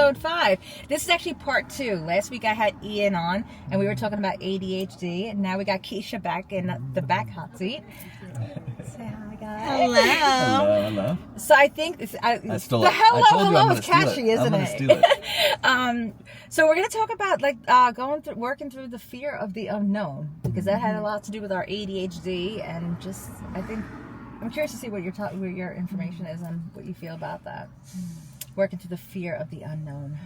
episode 5. This is actually part 2. Last week I had Ian on, and we were talking about ADHD, and now we got Keasha back in the back hot seat. Say hi, guys. Hello. So I think I stole the it. hello is catchy, catchy, isn't it? Steal it. So we're going to talk about working through the fear of the unknown, because that had a lot to do with our ADHD, and just I'm curious to see what your information is and what you feel about that. Working through the fear of the unknown.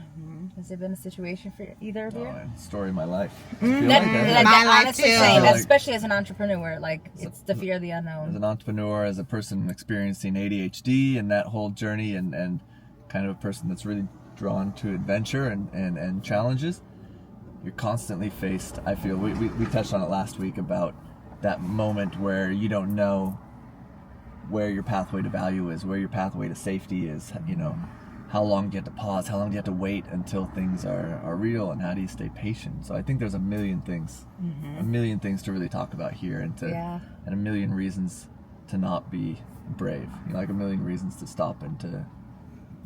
Has there been a situation for either of you? Story of my life. My life too. Especially as an entrepreneur, it's the fear of the unknown. As an entrepreneur, as a person experiencing ADHD and that whole journey, and kind of a person that's really drawn to adventure and challenges, you're constantly faced. I feel we touched on it last week about that moment where you don't know where your pathway to value is, where your pathway to safety is. How long do you have to pause? How long do you have to wait until things are real? And how do you stay patient? So I think there's a million things to really talk about here, and a million reasons to not be brave. A million reasons to stop and to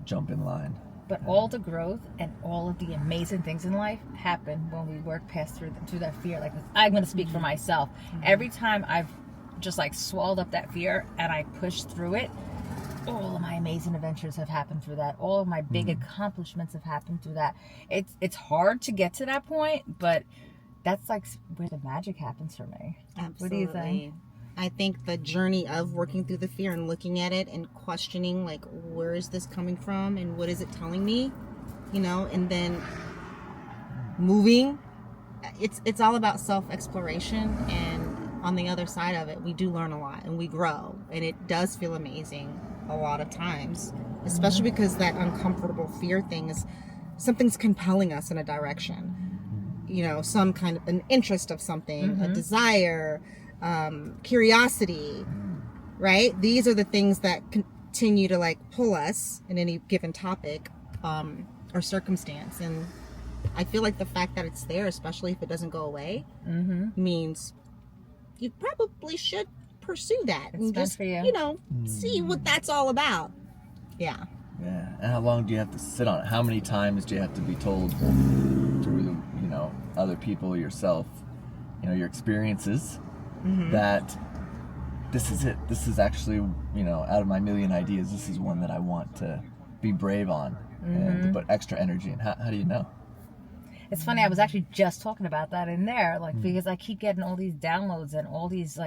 jump in line. But all the growth and all of the amazing things in life happen when we work past through that fear. I'm going to speak for myself. Every time I've just swallowed up that fear and I pushed through it, all of my amazing adventures have happened through that. All of my big accomplishments have happened through that. It's hard to get to that point, but that's where the magic happens for me. Absolutely. What do you think? I think the journey of working through the fear and looking at it and questioning where is this coming from and what is it telling me, and then moving. It's all about self-exploration, and on the other side of it, we do learn a lot and we grow, and it does feel amazing a lot of times, especially because that uncomfortable fear thing is something's compelling us in a direction, some kind of an interest of something, a desire, curiosity, right? These are the things that continue to pull us in any given topic or circumstance. And I feel like the fact that it's there, especially if it doesn't go away, means you probably should pursue that and just, see what that's all about. Yeah. And how long do you have to sit on it? How many times do you have to be told through, other people, yourself, your experiences, that this is it. This is actually, out of my million ideas, this is one that I want to be brave on and to put extra energy in. How do you know? It's funny, I was actually just talking about that in there, because I keep getting all these downloads and all these,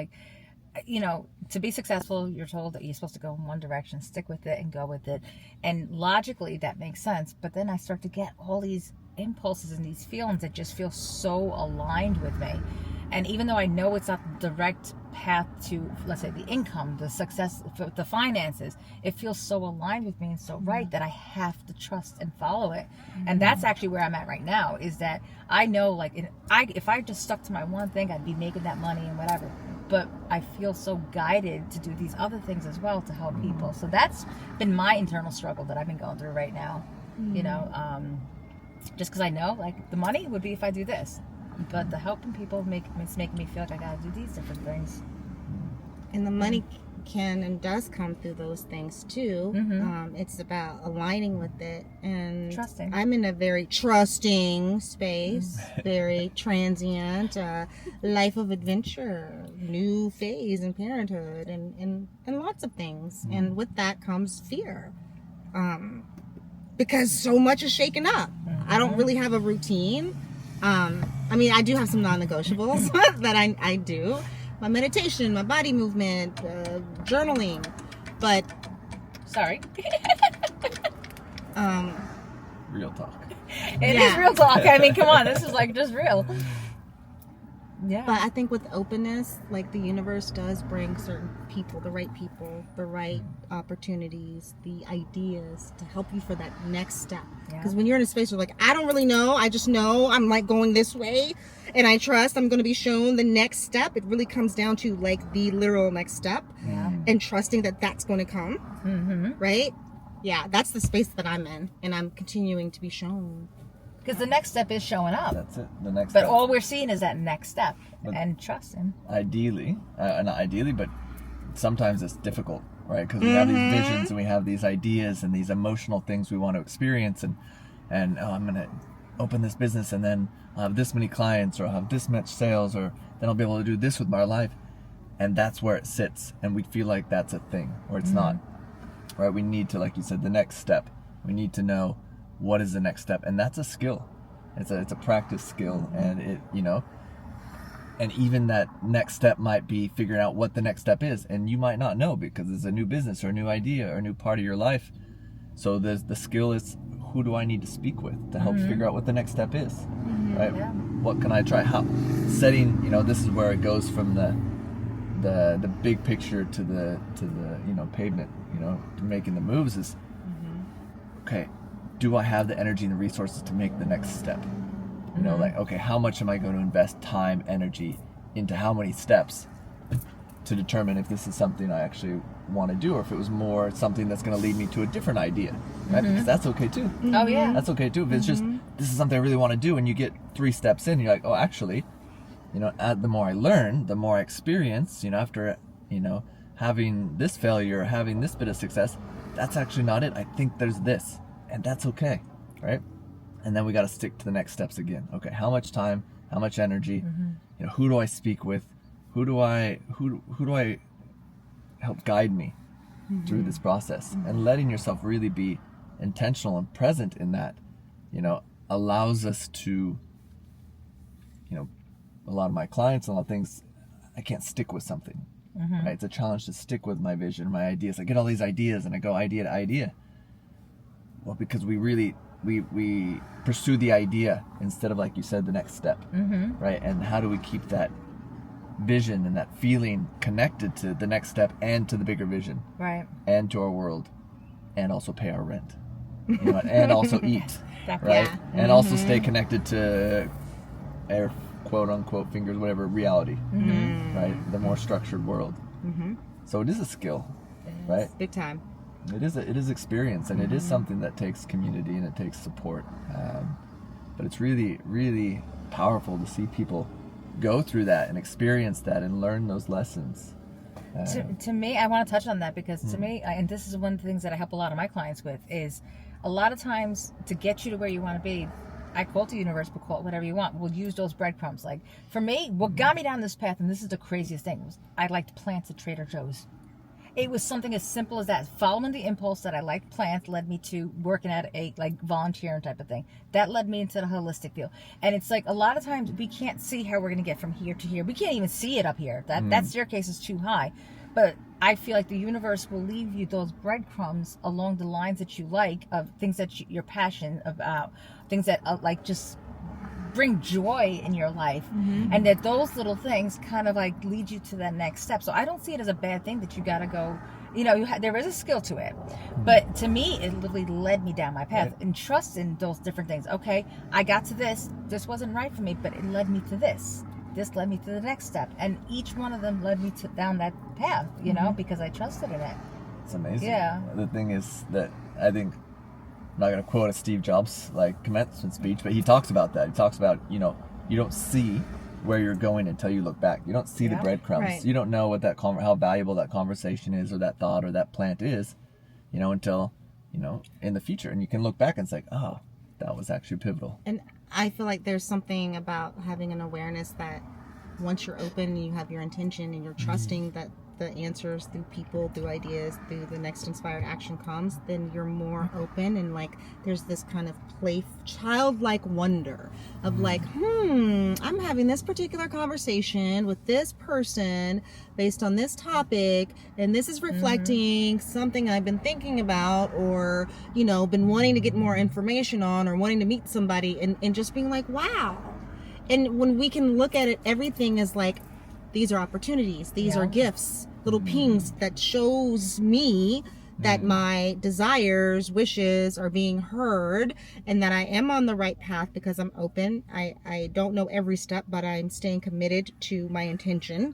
to be successful, you're told that you're supposed to go in one direction, stick with it and go with it. And logically, that makes sense. But then I start to get all these impulses and these feelings that just feel so aligned with me. And even though I know it's not the direct path to, let's say, the income, the success, the finances, it feels so aligned with me and so right that I have to trust and follow it. And that's actually where I'm at right now, is that I know, if I just stuck to my one thing, I'd be making that money and whatever. But I feel so guided to do these other things as well to help people. So that's been my internal struggle that I've been going through right now. Just because I know, the money would be if I do this. But the helping people it's making me feel like I gotta do these different things. And the money can and does come through those things too. It's about aligning with it and trusting. I'm in a very trusting space, very transient, life of adventure, new phase in parenthood, and lots of things. And with that comes fear, because so much is shaken up. I don't really have a routine. I do have some non-negotiables that I do. My meditation, my body movement, journaling, but... Sorry. Real talk. It is real talk. Come on, this is just real. Yeah. But I think with openness, the universe does bring certain people, the right opportunities, the ideas to help you for that next step. Because when you're in a space where I don't really know, I just know I'm going this way and I trust I'm going to be shown the next step. It really comes down to the literal next step and trusting that that's going to come. Right? Yeah, that's the space that I'm in, and I'm continuing to be shown. Because the next step is showing up. That's it. The next step. But all we're seeing is that next step and trusting. Ideally, not ideally, but sometimes it's difficult, right? Because we have these visions and we have these ideas and these emotional things we want to experience, and and I'm gonna open this business and then I'll have this many clients, or I'll have this much sales, or then I'll be able to do this with my life. And that's where it sits, and we feel like that's a thing, or it's not, right? We need to, like you said, the next step. We need to know what is the next step, and that's a skill. It's a practice skill, and it, you know, and even that next step might be figuring out what the next step is, and you might not know because it's a new business or a new idea or a new part of your life. So the skill is, who do I need to speak with to help figure out what the next step is, right? Yeah. What can I try? How setting, you know, this is where it goes from the big picture to the you know, pavement, you know, to making the moves is, okay, do I have the energy and the resources to make the next step? You know, like, okay, how much am I going to invest time, energy into how many steps to determine if this is something I actually want to do, or if it was more something that's going to lead me to a different idea, right? Because that's okay too. Oh yeah. That's okay too. If it's just, this is something I really want to do, and you get 3 steps in, you're like, oh, actually, you know, the more I learn, the more I experience, you know, after, you know, having this failure, having this bit of success, that's actually not it. I think there's this, and that's okay, right? And then we got to stick to the next steps again. Okay, how much time, how much energy, you know, who do I speak with? Who do I help guide me through this process? And letting yourself really be intentional and present in that, you know, allows us to, you know, a lot of my clients, a lot of things, I can't stick with something, right? It's a challenge to stick with my vision, my ideas. I get all these ideas and I go idea to idea. Well, because we really, we pursue the idea instead of, like you said, the next step, right? And how do we keep that vision and that feeling connected to the next step and to the bigger vision, Right. and to our world, and also pay our rent, you know, and also eat, right? Yeah. And also stay connected to air, quote unquote, fingers, whatever, reality, right? The more structured world. So it is a skill, right? Big time. It is experience, and it is something that takes community and it takes support. But it's really, really powerful to see people go through that and experience that and learn those lessons. To me, I want to touch on that because to me, and this is one of the things that I help a lot of my clients with, is a lot of times to get you to where you want to be, I call it the universe, but call it whatever you want. We'll use those breadcrumbs. Like for me, what got me down this path, and this is the craziest thing, was I liked plants at Trader Joe's. It was something as simple as that. Following the impulse that I liked plants led me to working at a like volunteering type of thing. That led me into the holistic field. And it's like a lot of times we can't see how we're going to get from here to here. We can't even see it up here. That staircase is too high. But I feel like the universe will leave you those breadcrumbs along the lines that you like, of things that you're passionate about, things that like just bring joy in your life, and that those little things kind of like lead you to that next step. So I don't see it as a bad thing that you got to go, you know, there is a skill to it, but to me it literally led me down my path, and trust in those different things. Okay, I got to this wasn't right for me, but it led me to this led me to the next step, and each one of them led me down that path, you know, because I trusted in it. It's amazing. Yeah. The thing is that I think, I'm not going to quote a Steve Jobs like commencement speech, but he talks about that. He talks about, you know, you don't see where you're going until you look back. You don't see the breadcrumbs. Right. You don't know what that how valuable that conversation is, or that thought, or that plant is, you know, until, you know, in the future. And you can look back and say, oh, that was actually pivotal. And I feel like there's something about having an awareness that once you're open and you have your intention and you're trusting that the answers through people, through ideas, through the next inspired action comes, then you're more open, and like there's this kind of childlike wonder of like, I'm having this particular conversation with this person based on this topic, and this is reflecting something I've been thinking about, or, you know, been wanting to get more information on, or wanting to meet somebody, and just being like, wow. And when we can look at it, everything is like, these are opportunities, these are gifts, little pings that shows me that my desires, wishes are being heard, and that I am on the right path because I'm open. I don't know every step, but I'm staying committed to my intention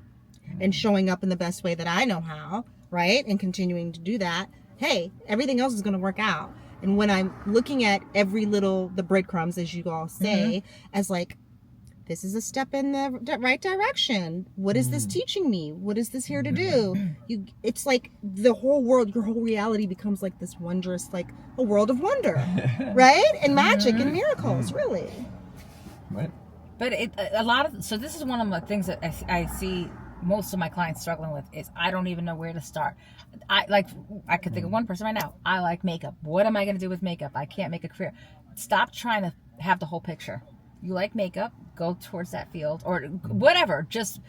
and showing up in the best way that I know how, right? And continuing to do that. Hey, everything else is going to work out. And when I'm looking at every little, the breadcrumbs, as you all say, as like, this is a step in the right direction. What is this teaching me? What is this here to do? It's like the whole world, your whole reality becomes like this wondrous, like a world of wonder, right? And magic and miracles, really. Right. But so this is one of the things that I see most of my clients struggling with is I don't even know where to start. I could think of one person right now. I like makeup. What am I going to do with makeup? I can't make a career. Stop trying to have the whole picture. You like makeup, go towards that field or whatever. Just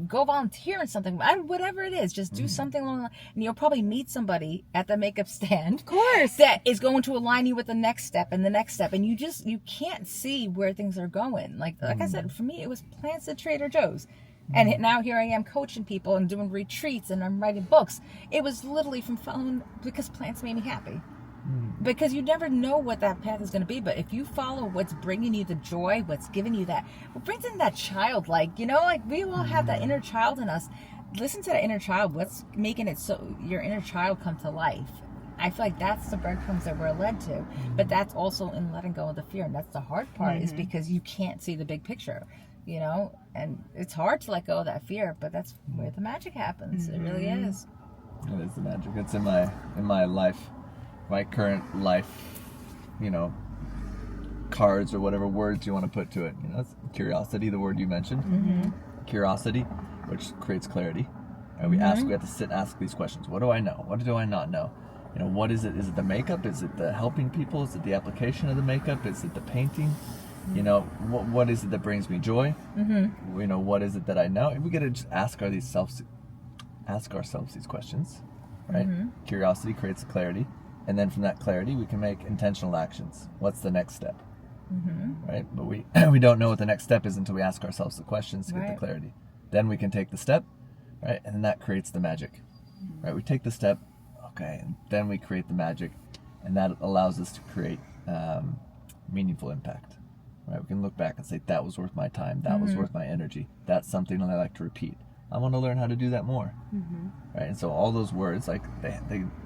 go volunteer in something, whatever it is. Just do something along the line, and you'll probably meet somebody at the makeup stand, of course, that is going to align you with the next step and the next step. And you can't see where things are going. Like I said, for me, it was plants at Trader Joe's. And now here I am coaching people and doing retreats and I'm writing books. It was literally from following, because plants made me happy. Because you never know what that path is going to be. But if you follow what's bringing you the joy, what's giving you that, what brings in that childlike, like we all have that inner child in us. Listen to that inner child. What's making it so your inner child come to life? I feel like that's the breadcrumbs that we're led to. But that's also in letting go of the fear. And that's the hard part is because you can't see the big picture. And it's hard to let go of that fear, but that's where the magic happens. It really is. It is the magic. It's in my life, my current life, cards or whatever words you want to put to it. It's curiosity, the word you mentioned. Curiosity, which creates clarity. And we have to sit and ask these questions. What do I know? What do I not know? What is it? Is it the makeup? Is it the helping people? Is it the application of the makeup? Is it the painting? What is it that brings me joy? What is it that I know? And we got to just ask ourselves these questions, right? Curiosity creates clarity, and then from that clarity we can make intentional actions. What's the next step? Right? But we don't know what the next step is until we ask ourselves the questions to get the clarity. Then we can take the step, right? And then that creates the magic, right? We take the step, okay, and then we create the magic, and that allows us to create meaningful impact. Right, we can look back and say, that was worth my time. That was worth my energy. That's something that I like to repeat. I want to learn how to do that more. Right, and so all those words, like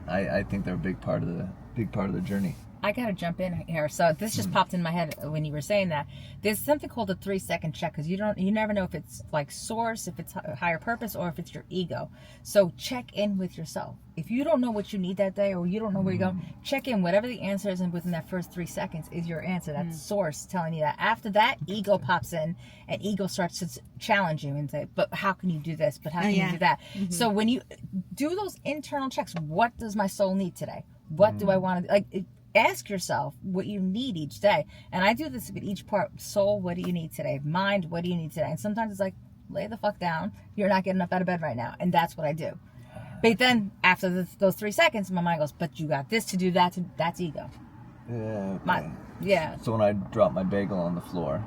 I think they're a big part of the journey. I gotta jump in here. So this just popped in my head when you were saying that. There's something called a 3-second check, because you never know if it's like source, if it's a higher purpose, or if it's your ego. So check in with yourself. If you don't know what you need that day, or you don't know where you're going, check in. Whatever the answer is, and within that first 3 seconds is your answer. That's source telling you that. After that, ego pops in, and ego starts to challenge you and say, but how can you do this? But how can you do that? So when you do those internal checks, what does my soul need today? What do I want to ask yourself what you need each day. And I do this with each part. Soul, what do you need today? Mind, what do you need today? And sometimes it's like, lay the fuck down. You're not getting up out of bed right now. And that's what I do. But then after those 3 seconds, my mind goes, but you got this to do, that's ego. Yeah. Okay. Yeah. So when I drop my bagel on the floor,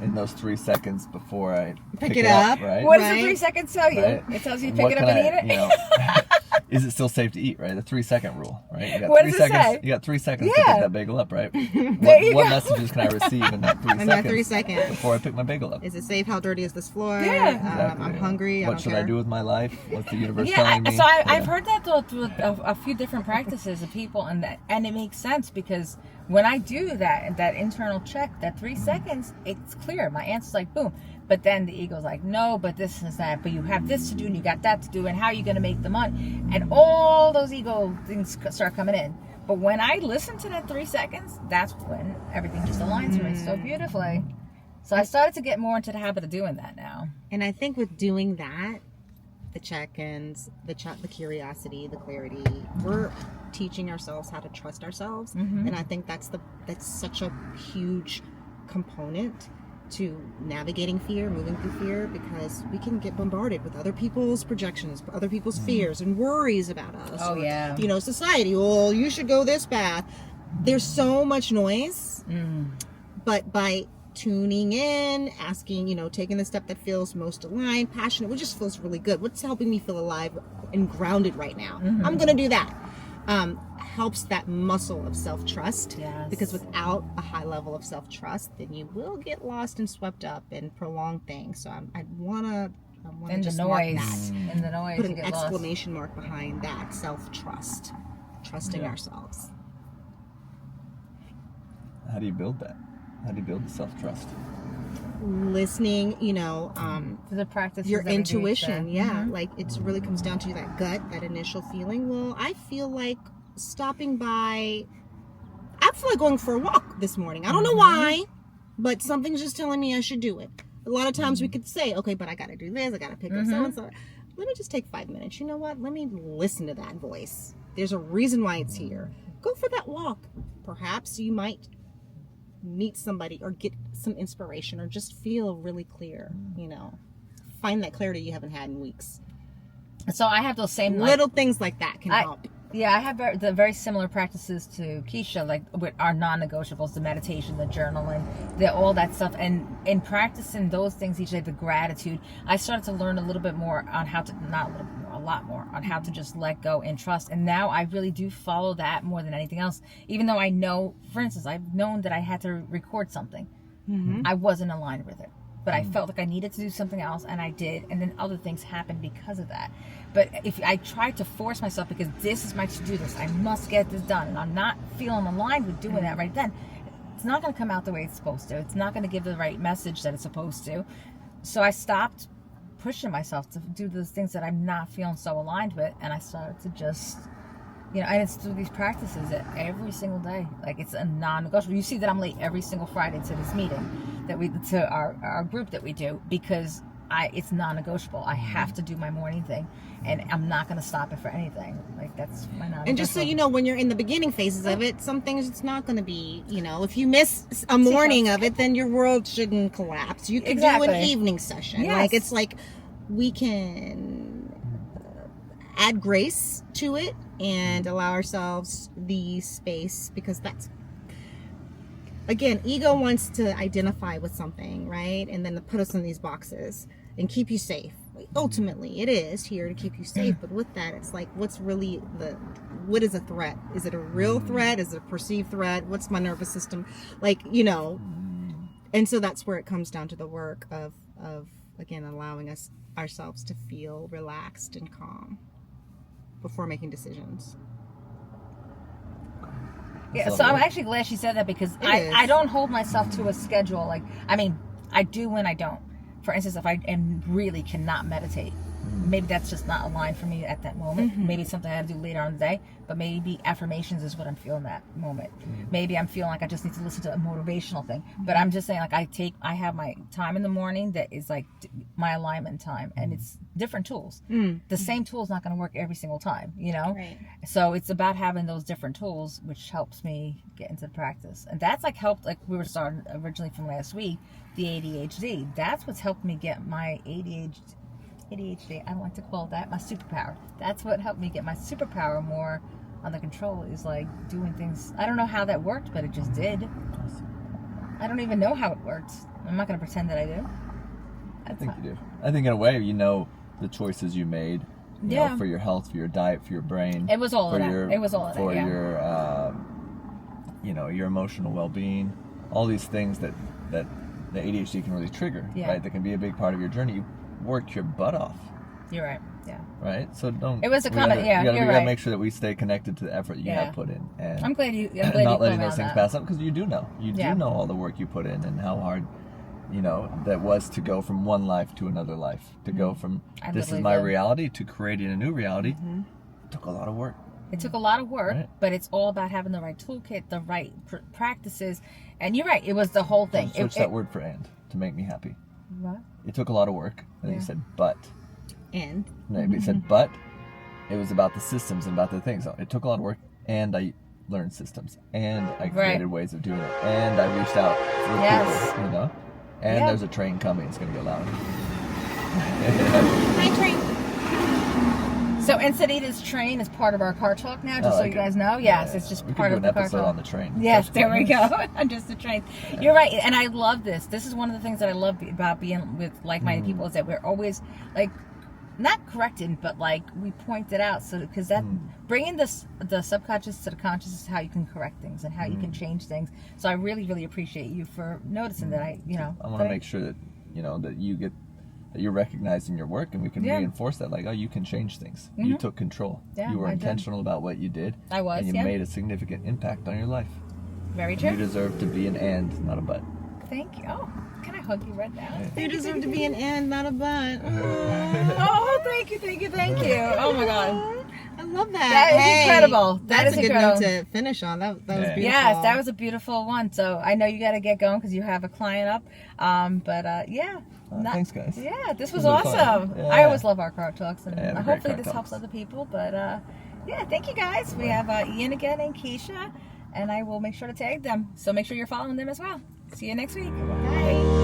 in those 3 seconds before I pick it up, right? What does the 3 seconds tell you? Right. It tells you to pick it up and eat it? Is it still safe to eat, right? The 3-second rule, right? You got What 3 does it seconds. say? You got 3 seconds to pick that bagel up, right? What messages can I receive in that 3 seconds? In that 3 seconds. Before I pick my bagel up. Is it safe? How dirty is this floor? Yeah. Exactly. I'm hungry. What should I do with my life? What's the universe Yeah, telling me? so I've heard that through a few different practices of people, and it makes sense, because when I do that internal check, that 3 seconds, it's clear. My answer's like, boom. But then the ego's like, no, but this is that. But you have this to do, and you got that to do, and how are you going to make the money? And all those ego things start coming in. But when I listen to that 3 seconds, that's when everything just aligns for me so beautifully. So I started to get more into the habit of doing that now. And I think with doing that, the check-ins, the curiosity, the clarity, we're teaching ourselves how to trust ourselves. And I think that's such a huge component to navigating fear, moving through fear, because we can get bombarded with other people's projections, other people's fears and worries about us. Oh, yeah. Society, well, you should go this path. There's so much noise, but by tuning in, asking, taking the step that feels most aligned, passionate, what just feels really good, what's helping me feel alive and grounded right now, I'm gonna do that. Helps that muscle of self-trust. Yes. Because without a high level of self-trust, then you will get lost and swept up in prolonged things. So I wanna In just the mark noise, that. in the noise, Put you an get lost. exclamation mark behind that self-trust, trusting ourselves. How do you build that? How do you build the self-trust? listening, For the practice. your intuition. Yeah. Mm-hmm. Like it really comes down to that gut, that initial feeling. Well, I feel like stopping by, I feel like going for a walk this morning. I don't know why, but something's just telling me I should do it. A lot of times we could say, okay, but I got to do this. I got to pick up so-and-so. Let me just take 5 minutes. You know what? Let me listen to that voice. There's a reason why it's here. Go for that walk. Perhaps you might meet somebody or get some inspiration or just feel really clear, find that clarity you haven't had in weeks. So I have those same little things like that can help. Yeah, I have the very similar practices to Keasha, like with our non-negotiables, the meditation, the journaling, all that stuff. And in practicing those things each day, the gratitude, I started to learn a little bit more on how to, not a little bit more, a lot more on how to just let go and trust. And now I really do follow that more than anything else. Even though I know, for instance, I've known that I had to record something. I wasn't aligned with it. But I felt like I needed to do something else, and I did, and then other things happened because of that. But if I tried to force myself, because this is my to-do list, I must get this done, and I'm not feeling aligned with doing that right then, it's not going to come out the way it's supposed to. It's not going to give the right message that it's supposed to. So I stopped pushing myself to do those things that I'm not feeling so aligned with, and I started to just... and it's through these practices that every single day, like it's a non-negotiable. You see that I'm late every single Friday to this meeting to our group that we do, because it's non-negotiable. I have to do my morning thing, and I'm not going to stop it for anything. Like that's my non-negotiable. And just so you know, when you're in the beginning phases of it, some things it's not going to be, if you miss a morning of it, then your world shouldn't collapse. You can do an evening session. Yes. Like it's like we can add grace to it and allow ourselves the space, because that's, again, ego wants to identify with something, right? And then to put us in these boxes and keep you safe. Ultimately, it is here to keep you safe, but with that, it's like, what is a threat? Is it a real threat? Is it a perceived threat? What's my nervous system? And so that's where it comes down to the work of again, allowing ourselves to feel relaxed and calm before making decisions. Yeah, so I'm actually glad she said that, because I don't hold myself to a schedule. Like, I mean, I do when I don't. For instance, if I really cannot meditate, maybe that's just not aligned for me at that moment. Maybe it's something I have to do later on in the day, but maybe affirmations is what I'm feeling that moment. Maybe I'm feeling like I just need to listen to a motivational thing. But I'm just saying, like, I have my time in the morning that is like my alignment time, and it's different tools. The same tool is not going to work every single time, Right. So it's about having those different tools, which helps me get into the practice. And that's like helped, like we were starting originally from last week, the ADHD. That's what's helped me get my ADHD, I don't like to call that my superpower. That's what helped me get my superpower more under control, is like doing things. I don't know how that worked, but it just did. I don't even know how it worked. I'm not going to pretend that I do. I think you do. I think in a way, the choices you made, you know, for your health, for your diet, for your brain. It was all of that. It was all of that, for your, your emotional well-being, all these things that the ADHD can really trigger, right? That can be a big part of your journey. You worked your butt off. You're right. Yeah. Right. So don't. It was a comment. We gotta make sure that we stay connected to the effort you have put in, and I'm glad you. Not letting those things pass up, because you do know. You do know all the work you put in and how hard, that was to go from one life to another life, to go from this is my reality to creating a new reality. It took a lot of work. It took a lot of work, but it's all about having the right toolkit, the right practices, and you're right. It was the whole thing. Switch that word for "and" to make me happy. What? It took a lot of work, and then you said "but." And? No, you said "but." It was about the systems and about the things. It took a lot of work, and I learned systems, and I created ways of doing it, and I reached out for people, and there's a train coming. It's going to get loud. Hi, train. So Encinitas train is part of our car talk now, just so you guys know. Yes, it's just part of the car talk. We could do an episode on the train. Yes, there we go. On just the train. You're right, and I love this. This is one of the things that I love about being with like-minded people, is that we're always like, not correcting, but like we point it out. So because that bringing the subconscious to the conscious is how you can correct things and how you can change things. So I really, really appreciate you for noticing that. I want to make sure that that you get. That you're recognized in your work, and we can reinforce that, like, oh, you can change things. You took control. You were intentional about what you did. I was, and you made a significant impact on your life. Very true. You deserve to be an "and," not a "but." thank you. Oh, can I hug you right now? You deserve to be an and, not a but. Oh, thank you. Oh my God. I love that. That is incredible. That's is a good incredible. note to finish on. That was beautiful. Yes, that was a beautiful one. So I know you got to get going because you have a client up. Yeah. Thanks, guys. Yeah, this was This was awesome. fun. Yeah. I always love our car talks, and Yeah, hopefully great this car helps talks. other people. But yeah, thank you guys. We have Ian again and Keasha, and I will make sure to tag them. So make sure you're following them as well. See you next week. Bye.